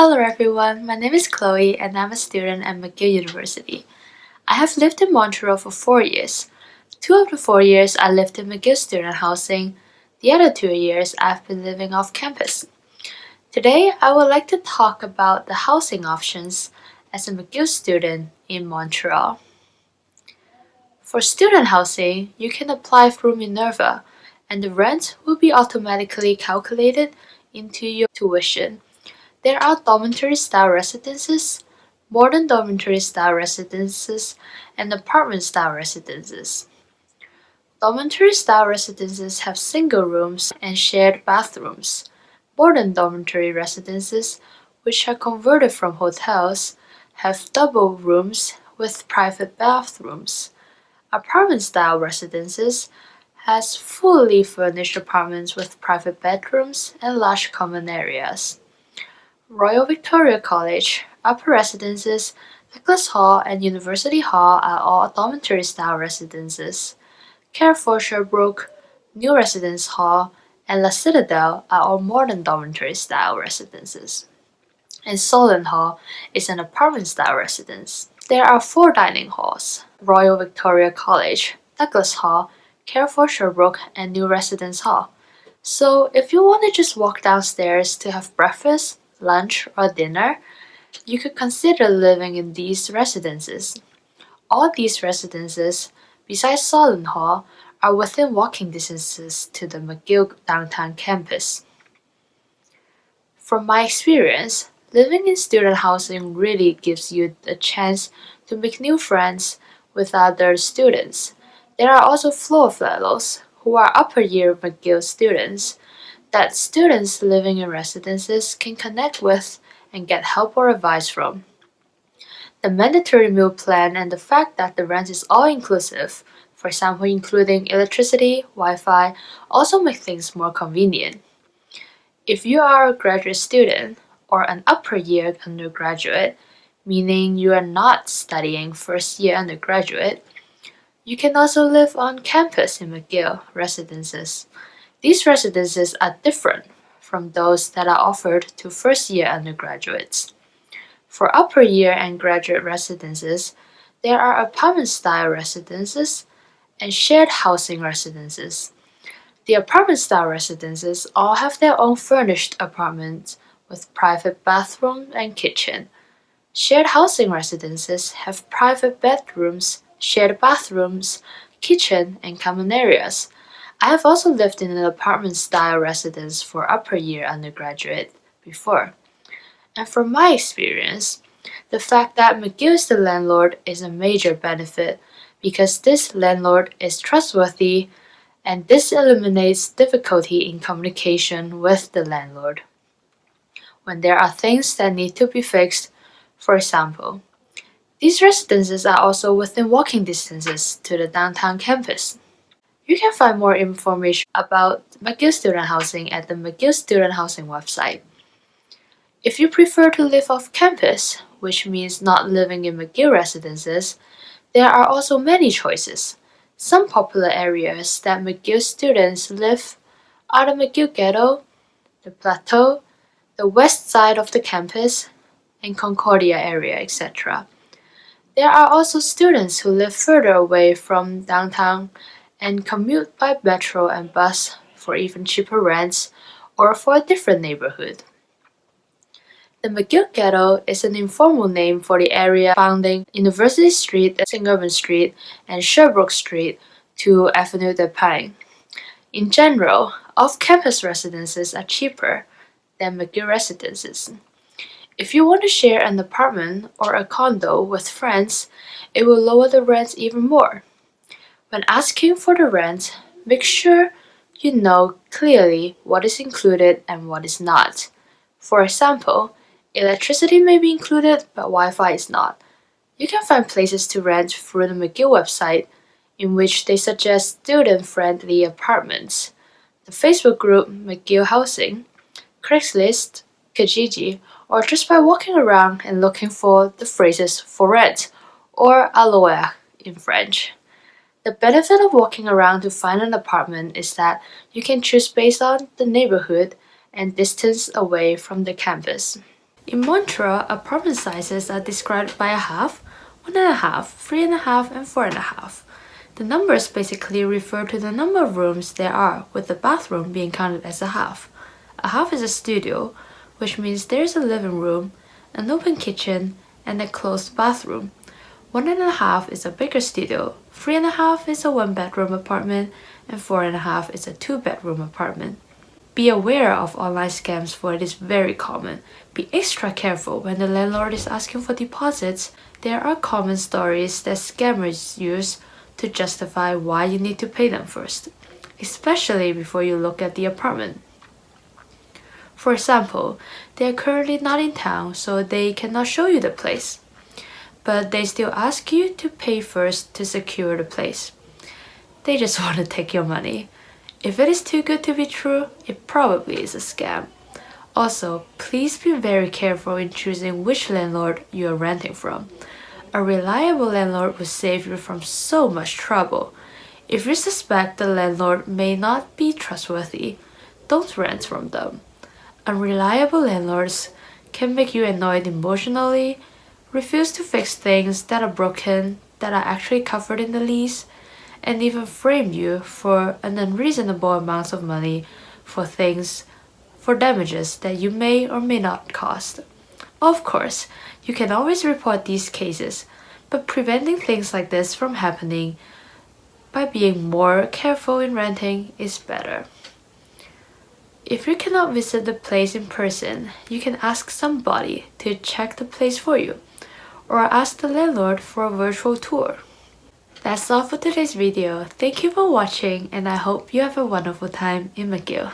Hello everyone, my name is Chloe and I'm a student at McGill University. I have lived in Montreal for 4 years. 2 of the 4 years I lived in McGill student housing. The other 2 years I've been living off campus. Today I would like to talk about the housing options as a McGill student in Montreal. For student housing, you can apply through Minerva and the rent will be automatically calculated into your tuition. There are dormitory-style residences, modern dormitory-style residences, and apartment-style residences. Dormitory-style residences have single rooms and shared bathrooms. Modern dormitory residences, which are converted from hotels, have double rooms with private bathrooms. Apartment-style residences has fully furnished apartments with private bedrooms and large common areas. Royal Victoria College, Upper Residences, Douglas Hall, and University Hall are all dormitory-style residences. Carrefour Sherbrooke, New Residence Hall, and La Citadel are all modern dormitory-style residences. And Solent Hall is an apartment-style residence. There are 4 dining halls: Royal Victoria College, Douglas Hall, Carrefour Sherbrooke, and New Residence Hall. So if you want to just walk downstairs to have breakfast, lunch, or dinner, you could consider living in these residences. All these residences, besides Solent Hall, are within walking distances to the McGill downtown campus. From my experience, living in student housing really gives you a chance to make new friends with other students. There are also floor fellows who are upper year McGill students that students living in residences can connect with and get help or advice from. The mandatory meal plan and the fact that the rent is all-inclusive, for example including electricity, Wi-Fi, also make things more convenient. If you are a graduate student or an upper year undergraduate, meaning you are not studying first year undergraduate, you can also live on campus in McGill residences. These residences are different from those that are offered to first-year undergraduates. For upper year and graduate residences, there are apartment-style residences and shared housing residences. The apartment-style residences all have their own furnished apartments with private bathroom and kitchen. Shared housing residences have private bedrooms, shared bathrooms, kitchen, and common areas. I have also lived in an apartment-style residence for upper year undergraduate before. And from my experience, the fact that McGill is the landlord is a major benefit because this landlord is trustworthy and this eliminates difficulty in communication with the landlord. When there are things that need to be fixed, for example, these residences are also within walking distances to the downtown campus. You can find more information about McGill Student Housing at the McGill Student Housing website. If you prefer to live off campus, which means not living in McGill residences, there are also many choices. Some popular areas that McGill students live are the McGill Ghetto, the Plateau, the west side of the campus, and Concordia area, etc. There are also students who live further away from downtown and commute by metro and bus for even cheaper rents or for a different neighborhood. The McGill Ghetto is an informal name for the area bounding University Street, St. Street, and Sherbrooke Street to Avenue des Pins. In general, off-campus residences are cheaper than McGill residences. If you want to share an apartment or a condo with friends, it will lower the rent even more. When asking for the rent, make sure you know clearly what is included and what is not. For example, electricity may be included but Wi-Fi is not. You can find places to rent through the McGill website, in which they suggest student-friendly apartments, the Facebook group McGill Housing, Craigslist, Kijiji, or just by walking around and looking for the phrases for rent or aloe in French. The benefit of walking around to find an apartment is that you can choose based on the neighborhood and distance away from the campus. In Montreal, apartment sizes are described by a half, 1.5, 3.5, and 4.5. The numbers basically refer to the number of rooms there are, with the bathroom being counted as a half. A half is a studio, which means there's a living room, an open kitchen, and a closed bathroom. 1.5 is a bigger studio, 3.5 is a one-bedroom apartment, and 4.5 is a two-bedroom apartment. Be aware of online scams, for it is very common. Be extra careful when the landlord is asking for deposits. There are common stories that scammers use to justify why you need to pay them first, especially before you look at the apartment. For example, they are currently not in town, so they cannot show you the place, but they still ask you to pay first to secure the place. They just want to take your money. If it is too good to be true, it probably is a scam. Also, please be very careful in choosing which landlord you are renting from. A reliable landlord will save you from so much trouble. If you suspect the landlord may not be trustworthy, don't rent from them. Unreliable landlords can make you annoyed emotionally, refuse to fix things that are broken that are actually covered in the lease, and even frame you for an unreasonable amount of money for damages that you may or may not cost. Of course, you can always report these cases, but preventing things like this from happening by being more careful in renting is better. If you cannot visit the place in person, you can ask somebody to check the place for you, or ask the landlord for a virtual tour. That's all for today's video. Thank you for watching, and I hope you have a wonderful time in McGill.